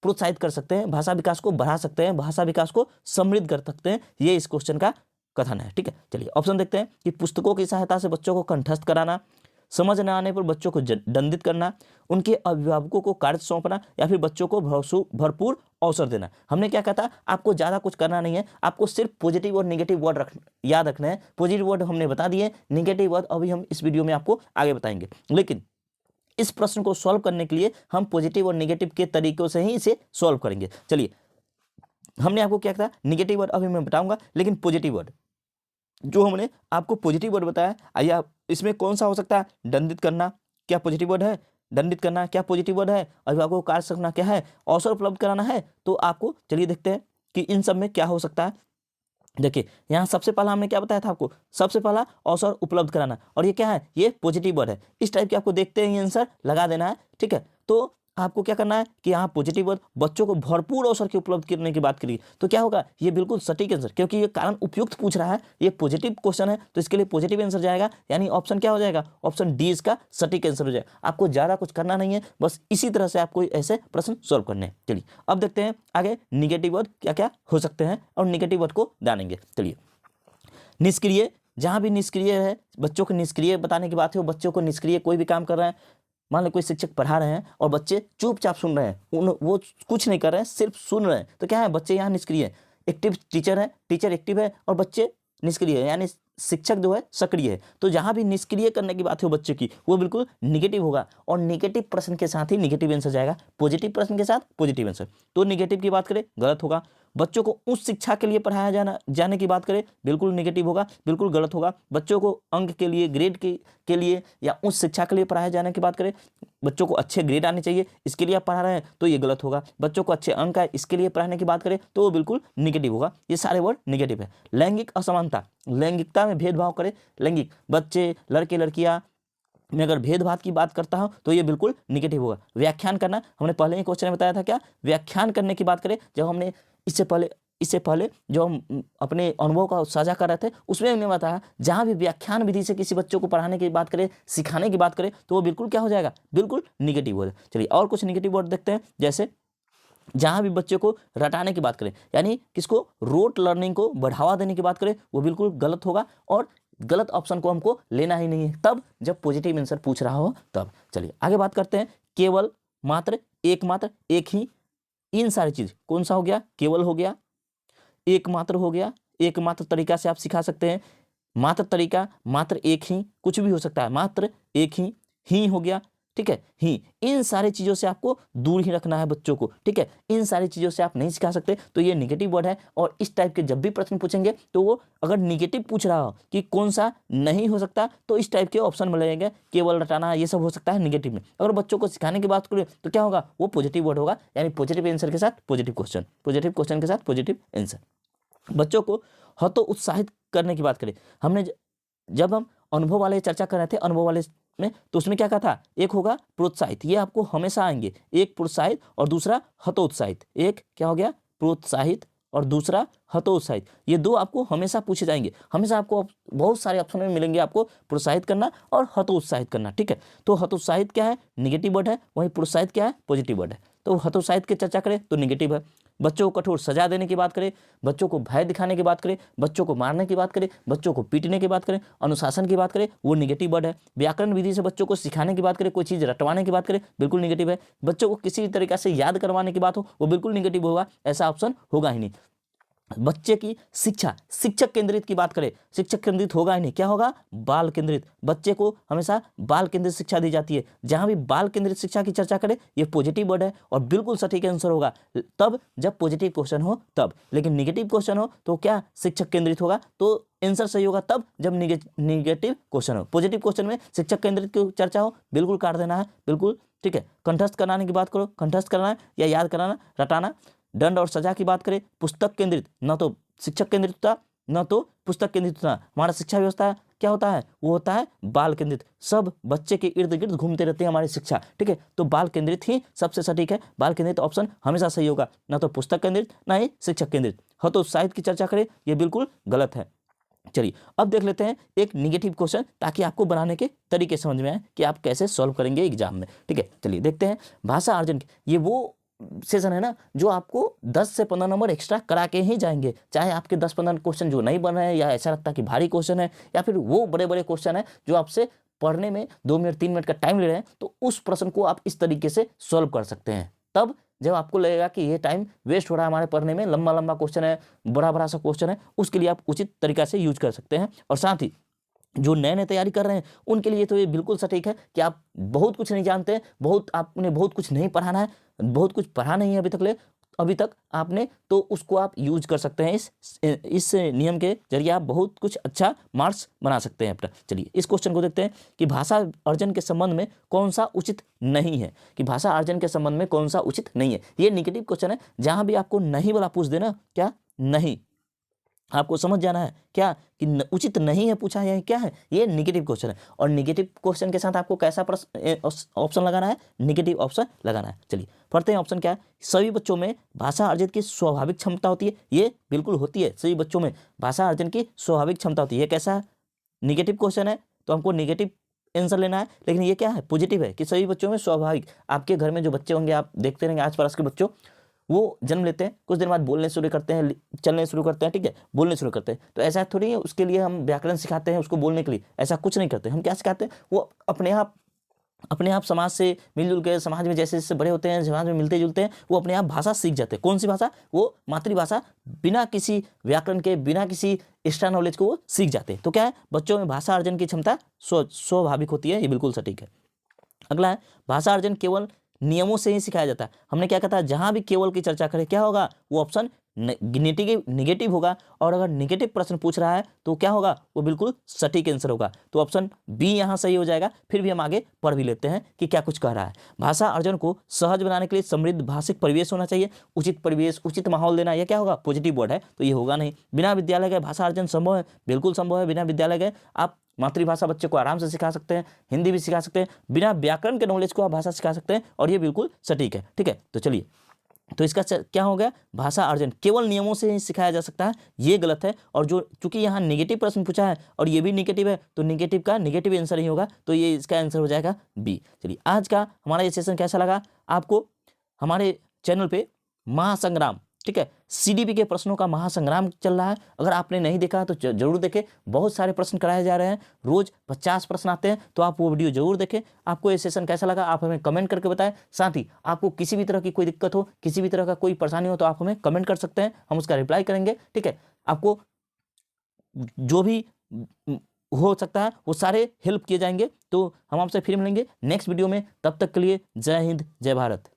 प्रोत्साहित कर सकते हैं, भाषा विकास को बढ़ा सकते हैं, भाषा विकास को समृद्ध कर सकते हैं, ये इस क्वेश्चन का कथन है, ठीक है। चलिए, ऑप्शन देखते हैं कि पुस्तकों की सहायता से बच्चों को कंठस्थ कराना, समझ न आने पर बच्चों को दंडित करना, उनके अभिभावकों को कार्य सौंपना, या फिर बच्चों को भरपूर अवसर देना। हमने क्या कहा था, आपको ज़्यादा कुछ करना नहीं है, आपको सिर्फ पॉजिटिव और नेगेटिव वर्ड याद रखना है। पॉजिटिव वर्ड हमने बता दिए, नेगेटिव वर्ड अभी हम इस वीडियो में आपको आगे बताएंगे। लेकिन इस प्रश्न को सॉल्व करने के लिए हम पॉजिटिव और नेगेटिव के तरीकों से ही इसे सॉल्व करेंगे। चलिए, हमने आपको क्या कहा, नेगेटिव वर्ड अभी मैं बताऊंगा, लेकिन पॉजिटिव वर्ड जो हमने आपको पॉजिटिव वर्ड बताया, आइए आप इसमें कौन सा हो सकता है, दंडित करना, क्या पॉजिटिव वर्ड है, दंडित करना क्या पॉजिटिव वर्ड है, अभिभावकों को कार्य सकना क्या है, अवसर उपलब्ध कराना है। तो आपको चलिए देखते हैं कि इन सब में क्या हो सकता है। देखिए, यहाँ सबसे पहला हमने क्या बताया था आपको, सबसे पहला अवसर उपलब्ध कराना, और ये क्या है, ये पॉजिटिव वर्ड है। इस टाइप के आपको देखते हैं आंसर लगा देना है, ठीक है। तो आपको क्या करना है कि यहाँ पॉजिटिव वर्ड बच्चों को भरपूर अवसर की उपलब्ध करने की बात करिए, तो क्या होगा, ये बिल्कुल सटीक आंसर, क्योंकि ये कारण उपयुक्त पूछ रहा है, ये पॉजिटिव क्वेश्चन है, तो इसके लिए पॉजिटिव आंसर जाएगा, यानी ऑप्शन क्या हो जाएगा, ऑप्शन डी इसका सटीक आंसर हो जाएगा। आपको ज़्यादा कुछ करना नहीं है, बस इसी तरह से आपको ऐसे प्रश्न सॉल्व करने हैं। चलिए अब देखते हैं आगे निगेटिव वर्ड क्या क्या हो सकते हैं और निगेटिव वर्ड को जानेंगे। चलिए, निष्क्रिय, जहाँ भी निष्क्रिय है, बच्चों को निष्क्रिय बताने की बात है, बच्चों को निष्क्रिय कोई भी काम कर रहे हैं, मान लो कोई शिक्षक पढ़ा रहे हैं और बच्चे चुपचाप सुन रहे हैं, वो कुछ नहीं कर रहे हैं, सिर्फ सुन रहे हैं, तो क्या है, बच्चे यहाँ निष्क्रिय है। एक्टिव टीचर है, टीचर एक्टिव है और बच्चे निष्क्रिय है, यानी शिक्षक जो है सक्रिय है। तो जहाँ भी निष्क्रिय करने की बात है बच्चे की, वो बिल्कुल निगेटिव होगा, और निगेटिव प्रश्न के साथ ही निगेटिव आंसर जाएगा, पॉजिटिव प्रश्न के साथ पॉजिटिव आंसर। तो निगेटिव की बात करें गलत होगा। बच्चों को उच्च शिक्षा के लिए पढ़ाया जाने की बात करें, बिल्कुल निगेटिव होगा, बिल्कुल गलत होगा। बच्चों को अंक के लिए, ग्रेड के लिए या उच्च शिक्षा के लिए पढ़ाया जाने की बात करें, बच्चों को अच्छे ग्रेड आने चाहिए, इसके लिए आप पढ़ा रहे हैं, तो ये गलत होगा। बच्चों को अच्छे अंक आए, इसके लिए पढ़ाने की बात करें, तो वो बिल्कुल निगेटिव होगा। ये सारे वर्ड निगेटिव है। लैंगिक असमानता, लैंगिकता में भेदभाव करें, लैंगिक बच्चे, लड़के लड़कियां में अगर भेदभाव की बात करता हूं, तो ये बिल्कुल निगेटिव होगा। व्याख्यान करना, हमने पहले ही क्वेश्चन में बताया था, क्या व्याख्यान करने की बात करें, जब हमने इससे पहले जो हम अपने अनुभव का साझा कर रहे थे, उसमें हमने बताया, जहां भी व्याख्यान विधि से किसी बच्चों को पढ़ाने की बात करें, सिखाने की बात करें, तो वो बिल्कुल क्या हो जाएगा, बिल्कुल निगेटिव हो जाएगा। चलिए और कुछ निगेटिव वर्ड देखते हैं, जैसे जहां भी बच्चे को रटाने की बात करें, यानी किसको, रोट लर्निंग को बढ़ावा देने की बात करें, वो बिल्कुल गलत होगा, और गलत ऑप्शन को हमको लेना ही नहीं है, तब जब पॉजिटिव आंसर पूछ रहा हो तब। चलिए आगे बात करते हैं, केवल, मात्र, एकमात्र, एक ही, इन सारी चीज कौन सा हो गया, केवल हो गया, एकमात्र हो गया, एकमात्र तरीका से आप सिखा सकते हैं, मात्र तरीका, मात्र एक ही, कुछ भी हो सकता है, मात्र एक ही हो गया, ठीक है, ही। इन सारी चीजों से आपको दूर ही रखना है बच्चों को, ठीक है, इन सारी चीजों से आप नहीं सिखा सकते, तो ये निगेटिव वर्ड है। और इस टाइप के जब भी प्रश्न पूछेंगे, तो वो अगर निगेटिव पूछ रहा हो कि कौन सा नहीं हो सकता, तो इस टाइप के ऑप्शन मिलेंगे, केवल, रटाना, ये सब हो सकता है निगेटिव में। अगर बच्चों को सिखाने की बात करें, तो क्या होगा, वो पॉजिटिव वर्ड होगा, यानी पॉजिटिव आंसर के साथ पॉजिटिव क्वेश्चन, पॉजिटिव क्वेश्चन के साथ पॉजिटिव आंसर। बच्चों को हतोत्साहित करने की बात करें, हमने जब हम अनुभव वाले चर्चा कर रहे थे, अनुभव वाले में, तो उसमें क्या कहा था, एक होगा प्रोत्साहित, ये आपको हमेशा आएंगे, एक प्रोत्साहित और दूसरा हतोत्साहित। एक क्या हो गया, प्रोत्साहित, और दूसरा हतोत्साहित, ये दो आपको हमेशा पूछे जाएंगे, हमेशा आपको बहुत सारे ऑप्शन में मिलेंगे, आपको प्रोत्साहित करना और हतोत्साहित करना, ठीक है। तो हतोत्साहित क्या है, निगेटिव वर्ड है, वहीं प्रोत्साहित क्या है, पॉजिटिव वर्ड है। तो हतोत्साहित की चर्चा करें तो निगेटिव है। बच्चों को कठोर सजा देने की बात करें, बच्चों को भय दिखाने की बात करें, बच्चों को मारने की बात करें, बच्चों को पीटने की बात करें, अनुशासन की बात करें, वो निगेटिव वर्ड है। व्याकरण विधि से बच्चों को सिखाने की बात करें, कोई चीज़ रटवाने की बात करें, बिल्कुल निगेटिव है। बच्चों को किसी तरीके से याद करवाने की बात हो, वो बिल्कुल निगेटिव होगा, ऐसा ऑप्शन होगा ही नहीं। बच्चे की शिक्षा, शिक्षक केंद्रित की बात करें, शिक्षक केंद्रित होगा ही नहीं, क्या होगा, बाल केंद्रित। बच्चे को हमेशा बाल केंद्रित शिक्षा दी जाती है, जहां भी बाल केंद्रित शिक्षा की चर्चा करें, ये पॉजिटिव वर्ड है और बिल्कुल सटीक आंसर होगा तब जब पॉजिटिव क्वेश्चन हो तब। लेकिन निगेटिव क्वेश्चन हो तो क्या, शिक्षक केंद्रित होगा, तो आंसर सही होगा तब जब निगेटिव क्वेश्चन हो। पॉजिटिव क्वेश्चन में शिक्षक केंद्रित की चर्चा हो, बिल्कुल काट देना है, बिल्कुल ठीक है। कंठस्थ कराने की बात करो, कंठस्थ कराना या याद कराना, रटाना। दंड और सजा की बात करें, पुस्तक केंद्रित, न तो शिक्षक केंद्रित होता, न तो पुस्तक केंद्रित होता। हमारा शिक्षा व्यवस्था क्या होता है, वो होता है बाल केंद्रित, सब बच्चे के इर्द गिर्द घूमते रहते हैं हमारी शिक्षा, ठीक है। तो बाल केंद्रित ही सबसे सटीक है, बाल केंद्रित ऑप्शन हमेशा सही होगा, न तो पुस्तक केंद्रित ना ही शिक्षक केंद्रित। हतोत्साहित की चर्चा करें, ये बिल्कुल गलत है। चलिए अब देख लेते हैं एक निगेटिव क्वेश्चन, ताकि आपको बनाने के तरीके समझ में आए कि आप कैसे सॉल्व करेंगे एग्जाम में, ठीक है। चलिए देखते हैं, भाषा अर्जन, ये वो सेशन है ना जो आपको 10 से 15 नंबर एक्स्ट्रा करा के ही जाएंगे, चाहे आपके 10-15 क्वेश्चन जो नहीं बन रहे हैं, या ऐसा लगता है कि भारी क्वेश्चन है, या फिर वो बड़े बड़े क्वेश्चन है जो आपसे पढ़ने में 2 मिनट 3 मिनट का टाइम ले रहे हैं, तो उस प्रश्न को आप इस तरीके से सॉल्व कर सकते हैं। तब जब आपको लगेगा कि ये टाइम वेस्ट हो रहा है हमारे पढ़ने में, लंबा लंबा क्वेश्चन है, बड़ा बड़ा सा क्वेश्चन है, उसके लिए आप उचित तरीका से यूज कर सकते हैं। और साथ ही जो नए नए तैयारी कर रहे हैं उनके लिए तो ये बिल्कुल सटीक है कि आप बहुत कुछ नहीं जानते हैं, आपने बहुत कुछ नहीं पढ़ाना है, बहुत कुछ पढ़ा नहीं है अभी तक आपने, तो उसको आप यूज कर सकते हैं। इस नियम के जरिए आप बहुत कुछ अच्छा मार्क्स बना सकते हैं अपना। चलिए इस क्वेश्चन को देखते हैं कि भाषा अर्जन के संबंध में कौन सा उचित नहीं है, कि भाषा अर्जन के संबंध में कौन सा उचित नहीं है। ये निगेटिव क्वेश्चन है, जहां भी आपको नहीं वाला पूछ देना, क्या नहीं, आपको समझ जाना है क्या कि उचित नहीं है पूछा है, क्या है ये निगेटिव क्वेश्चन है। और निगेटिव क्वेश्चन के साथ आपको कैसा प्रश्न ऑप्शन लगाना है, निगेटिव ऑप्शन लगाना है। चलिए पढ़ते हैं ऑप्शन क्या है। सभी बच्चों में भाषा अर्जन की स्वाभाविक क्षमता होती है, ये बिल्कुल होती है, सभी बच्चों में भाषा अर्जन की स्वाभाविक क्षमता होती है। ये कैसा है, निगेटिव क्वेश्चन है तो हमको निगेटिव आंसर लेना है, लेकिन ये क्या है, पॉजिटिव है कि सभी बच्चों में स्वाभाविक। आपके घर में जो बच्चे होंगे, आप देखते रहेंगे आसपास के बच्चों, वो जन्म लेते हैं, कुछ दिन बाद बोलने शुरू करते हैं, चलने शुरू करते हैं, ठीक है, बोलने शुरू करते हैं। तो ऐसा थोड़ी है उसके लिए हम व्याकरण सिखाते हैं उसको बोलने के लिए, ऐसा कुछ नहीं करते। हम क्या सिखाते हैं, वो अपने आप समाज से मिलजुल के, समाज में जैसे जैसे बड़े होते हैं, समाज में मिलते जुलते हैं, वो अपने आप भाषा सीख जाते हैं। कौन सी भाषा, वो मातृभाषा, बिना किसी व्याकरण के, बिना किसी एक्स्ट्रा नॉलेज को वो सीख जाते हैं। तो क्या है, बच्चों में भाषा अर्जन की क्षमता स्वाभाविक होती है, ये बिल्कुल सटीक है। अगला है, भाषा अर्जन केवल नियमों से ही सिखाया जाता है। हमने क्या कहा था, जहां भी केवल की चर्चा करें क्या होगा, वो ऑप्शन निगेटिव होगा। और अगर निगेटिव प्रश्न पूछ रहा है तो क्या होगा, वो बिल्कुल सटीक आंसर होगा। तो ऑप्शन बी यहाँ सही हो जाएगा। फिर भी हम आगे पढ़ भी लेते हैं कि क्या कुछ कह रहा है। भाषा अर्जन को सहज बनाने के लिए समृद्ध भाषिक परिवेश होना चाहिए, उचित परिवेश, उचित माहौल देना, यह क्या होगा, पॉजिटिव वर्ड है, तो ये होगा नहीं। बिना विद्यालय के भाषा अर्जन संभव है, बिल्कुल संभव है। बिना विद्यालय के आप मातृभाषा बच्चे को आराम से सिखा सकते हैं, हिंदी भी सिखा सकते हैं, बिना व्याकरण के नॉलेज को आप भाषा सिखा सकते हैं, और ये बिल्कुल सटीक है। ठीक है, तो चलिए, तो इसका क्या हो गया, भाषा अर्जन केवल नियमों से ही सिखाया जा सकता है, ये गलत है। और जो चूंकि यहाँ नेगेटिव प्रश्न पूछा है और ये भी नेगेटिव है, तो नेगेटिव का नेगेटिव आंसर ही होगा, तो ये इसका आंसर हो जाएगा बी। चलिए, आज का हमारा ये सेशन कैसा लगा आपको, हमारे चैनल पे महासंग्राम, ठीक है, सीडीपी के प्रश्नों का महासंग्राम चल रहा है। अगर आपने नहीं देखा तो जरूर देखें, बहुत सारे प्रश्न कराए जा रहे हैं, रोज 50 प्रश्न आते हैं, तो आप वो वीडियो जरूर देखें। आपको ये सेशन कैसा लगा आप हमें कमेंट करके बताएं। साथ ही आपको किसी भी तरह की कोई दिक्कत हो, किसी भी तरह का कोई परेशानी हो, तो आप हमें कमेंट कर सकते हैं, हम उसका रिप्लाई करेंगे। ठीक है, आपको जो भी हो सकता है वो सारे हेल्प किए जाएंगे। तो हम आपसे फिर मिलेंगे नेक्स्ट वीडियो में, तब तक के लिए जय हिंद, जय भारत।